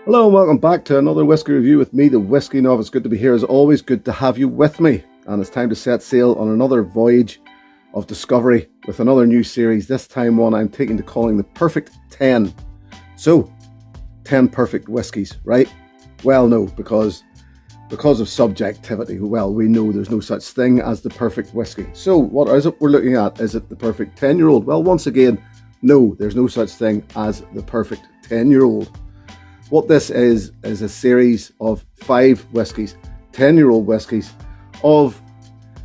Hello and welcome back to another whiskey review with me, the Whiskey Novice. Good to be here as always, good to have you with me. And it's time to set sail on another voyage of discovery with another new series. This time one I'm taking to calling the Perfect 10. So, 10 perfect whiskies, right? Well, no, because of subjectivity. Well, we know there's no such thing as the perfect whiskey. So, what is it we're looking at? Is it the perfect 10-year-old? Well, once again, no, there's no such thing as the perfect 10-year-old. What this is a series of 5 whiskies, 10-year-old whiskies of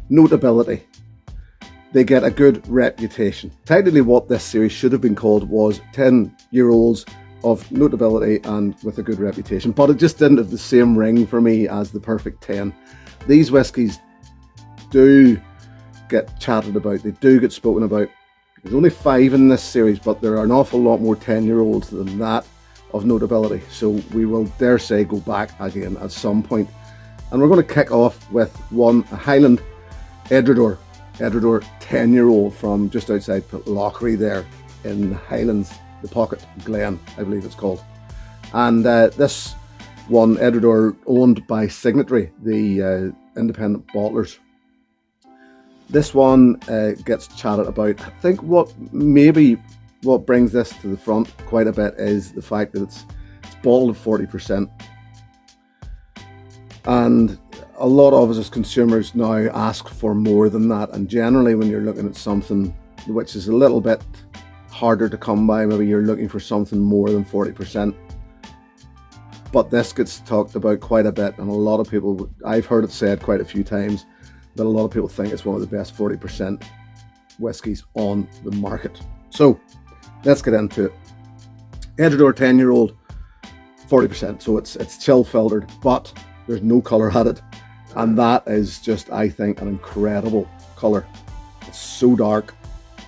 notability. They get a good reputation. Technically, what this series should have been called was 10-year-olds of notability and with a good reputation, but it just didn't have the same ring for me as the Perfect 10. These whiskies do get chatted about, they do get spoken about. There's only 5 in this series, but there are an awful lot more 10-year-olds than that of notability, so we will dare say go back again at some point. And we're going to kick off with a Highland Edradour 10-year-old from just outside Lochary there in the Highlands, the Pocket Glen, I believe it's called. And this one, Edradour, owned by Signatory, the independent bottlers. This one gets chatted about. I think what brings this to the front quite a bit is the fact that it's bottled at 40%. And a lot of us as consumers now ask for more than that. And generally when you're looking at something which is a little bit harder to come by, maybe you're looking for something more than 40%. But this gets talked about quite a bit, and a lot of people, I've heard it said quite a few times, that a lot of people think it's one of the best 40% whiskies on the market. So let's get into it. Edradour 10-year-old, 40%. So it's chill filtered, but there's no colour added. And that is just, I think, an incredible colour. It's so dark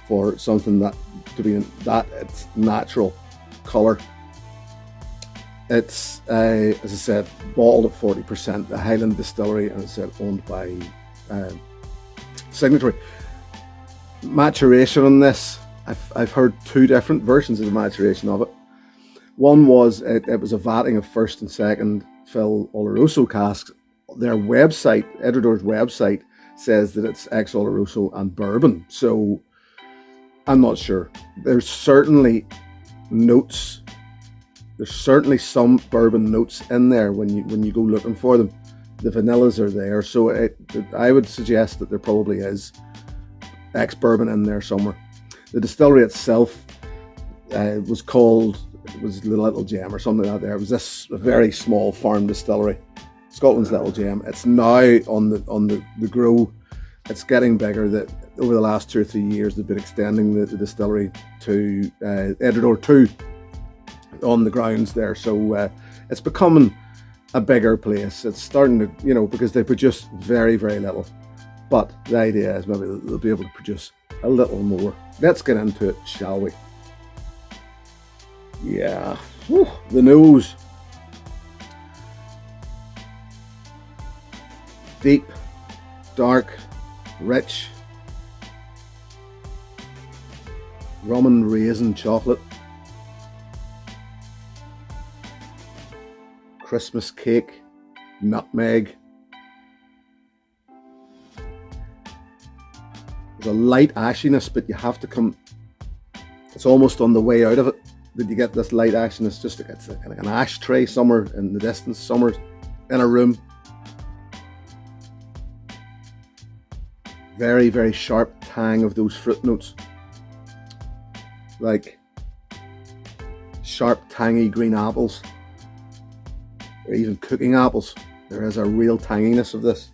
for something that to be in that it's natural colour. It's as I said, bottled at 40%. The Highland Distillery, and it's owned by Signatory. Maturation on this, I've heard 2 different versions of the maturation of it. One was it was a vatting of first and second fill Oloroso casks. Their website, Edradour's website, says that it's ex-Oloroso and bourbon. So I'm not sure. There's certainly notes. There's certainly some bourbon notes in there when you go looking for them. The vanillas are there, so I would suggest that there probably is ex-bourbon in there somewhere. The distillery itself was called, it was the Little Gem or something like that. There it was this very small farm distillery, Scotland's Little Gem. It's now on the grow. It's getting bigger. That over the last 2 or 3 years they've been extending the distillery to Edradour 2 on the grounds there. So it's becoming a bigger place. It's starting to, because they produce very, very little. But the idea is maybe they'll be able to produce a little more. Let's get into it, shall we? Yeah, whew, the nose. Deep, dark, rich, rum and raisin chocolate, Christmas cake, nutmeg. There's a light ashiness, but you have to come, it's almost on the way out of it that you get this light ashiness. It's like an ashtray somewhere in the distance, somewhere in a room. Very, very sharp tang of those fruit notes, like sharp, tangy green apples, or even cooking apples. There is a real tanginess of this.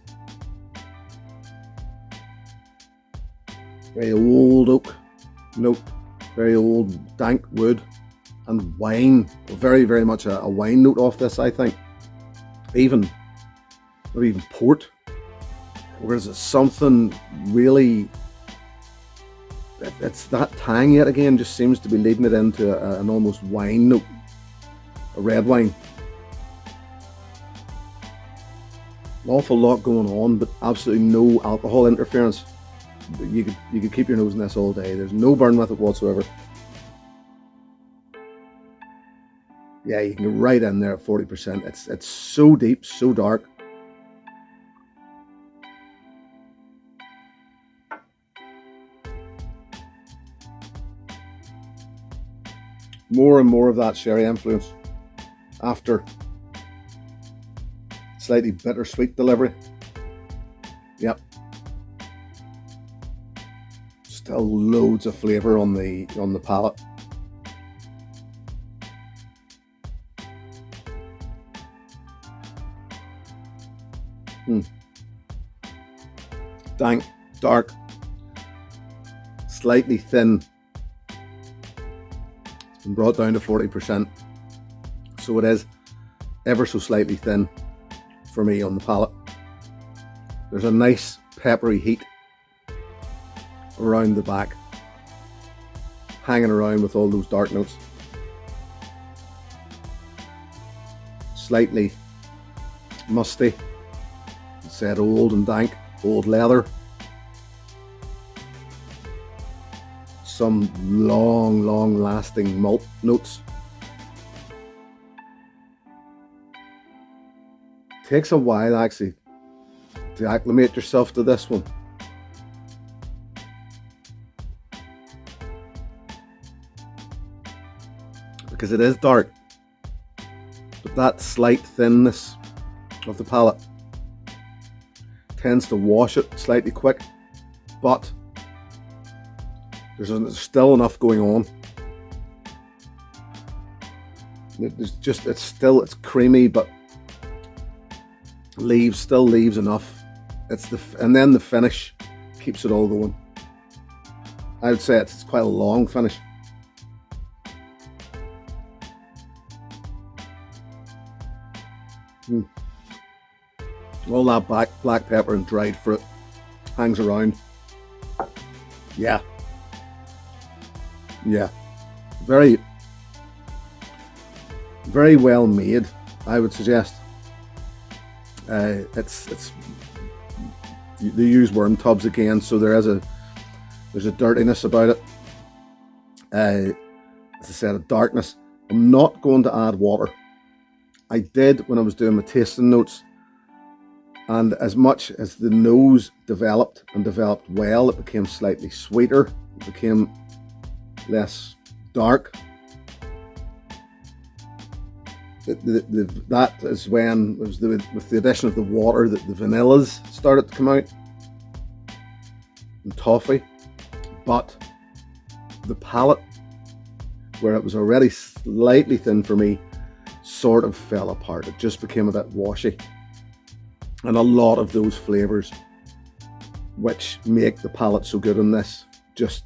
Very old oak note, very old dank wood, and wine. Very, very much a wine note off this, I think. Maybe even port. Whereas it's something really, it's that tang yet again, just seems to be leading it into an almost wine note, a red wine. An awful lot going on, but absolutely no alcohol interference. You could keep your nose in this all day. There's no burn with it whatsoever. Yeah, you can go right in there at 40%. It's so deep, so dark. More and more of that sherry influence after slightly bittersweet delivery. Yep. Still loads of flavour on the palate. Dank, dark, slightly thin. It's been brought down to 40%. So it is ever so slightly thin for me on the palate. There's a nice peppery heat around the back, hanging around with all those dark notes. Slightly musty, said old and dank, old leather. Some long lasting malt notes. Takes a while actually to acclimate yourself to this one. Because it is dark, but that slight thinness of the palate tends to wash it slightly quick, but there's still enough going on. It's creamy, but still leaves enough. And then the finish keeps it all going. I would say it's quite a long finish. All that black pepper and dried fruit hangs around. Yeah. Very well made, I would suggest. They use worm tubs again, so there's a dirtiness about it. As I said, a darkness. I'm not going to add water. I did when I was doing my tasting notes, and as much as the nose developed well, it became slightly sweeter, it became less dark. That is when it was with the addition of the water that the vanillas started to come out and toffee. But the palate, where it was already slightly thin for me, sort of fell apart. It just became a bit washy, and a lot of those flavors which make the palate so good in this just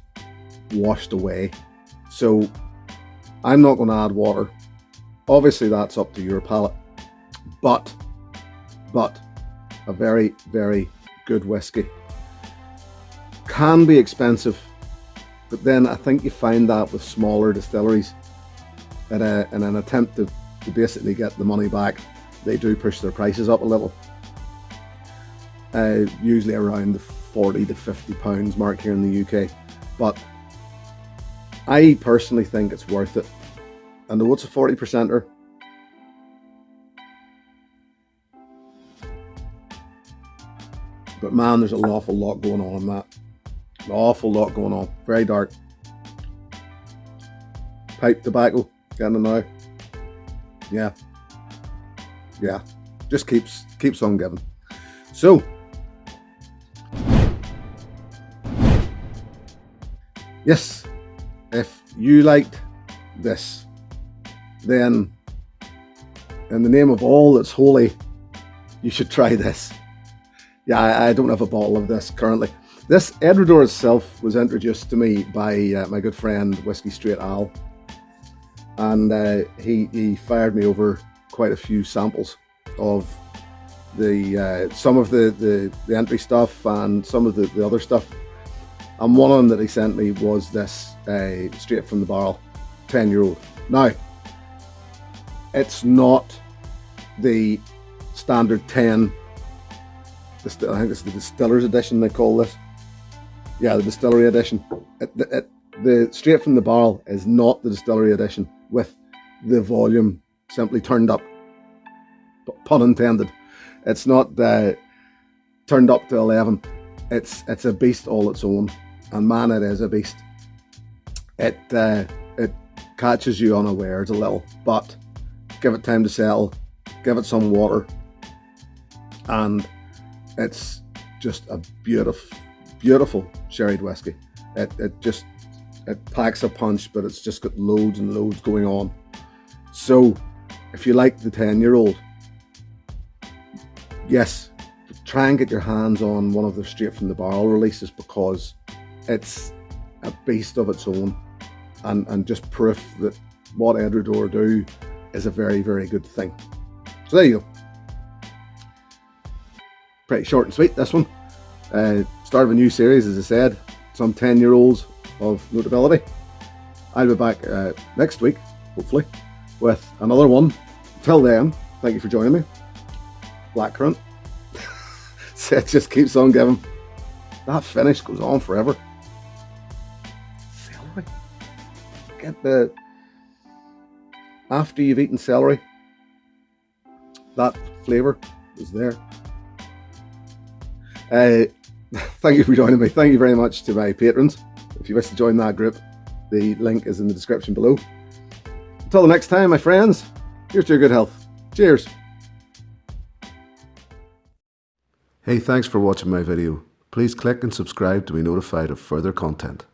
washed away. So I'm not going to add water. Obviously that's up to your palate, but a very good whiskey. Can be expensive, but then I think you find that with smaller distilleries, in an attempt to basically get the money back, they do push their prices up a little, usually around the 40 to 50 pounds mark here in the UK. But I personally think it's worth it. I know it's a 40%er, but man, there's an awful lot going on in that. An awful lot going on. Very dark. Pipe tobacco, getting it now. Yeah. Just keeps on giving. So, yes, if you liked this, then in the name of all that's holy, you should try this. Yeah, I don't have a bottle of this currently. This Edradour itself was introduced to me by my good friend Whiskey Straight Al, and he fired me over quite a few samples of some of the entry stuff and some of the other stuff. And one of them that he sent me was this straight from the barrel 10-year-old. Now, it's not the standard 10. I think it's the distiller's edition they call this. Yeah, the distillery edition. The straight from the barrel is not the distillery edition with the volume simply turned up. Pun intended. It's not turned up to 11. It's a beast all its own, and man, it is a beast. It catches you unawares a little, but give it time to settle, give it some water, and it's just a beautiful sherried whiskey. It packs a punch, but it's just got loads and loads going on. So if you like the 10-year-old, yes, try and get your hands on one of the straight from the barrel releases, because it's a beast of its own, and just proof that what Edradour do is a very, very good thing. So there you go. Pretty short and sweet, this one. Start of a new series, as I said, some 10-year-olds of notability. I'll be back next week, hopefully, with another one. Till then, thank you for joining me. Blackcurrant. It just keeps on giving. That finish goes on forever. Celery. Get the... After you've eaten celery, that flavour is there. Thank you for joining me. Thank you very much to my patrons. If you wish to join that group, the link is in the description below. Until the next time, my friends, here's to your good health. Cheers. Hey, thanks for watching my video. Please click and subscribe to be notified of further content.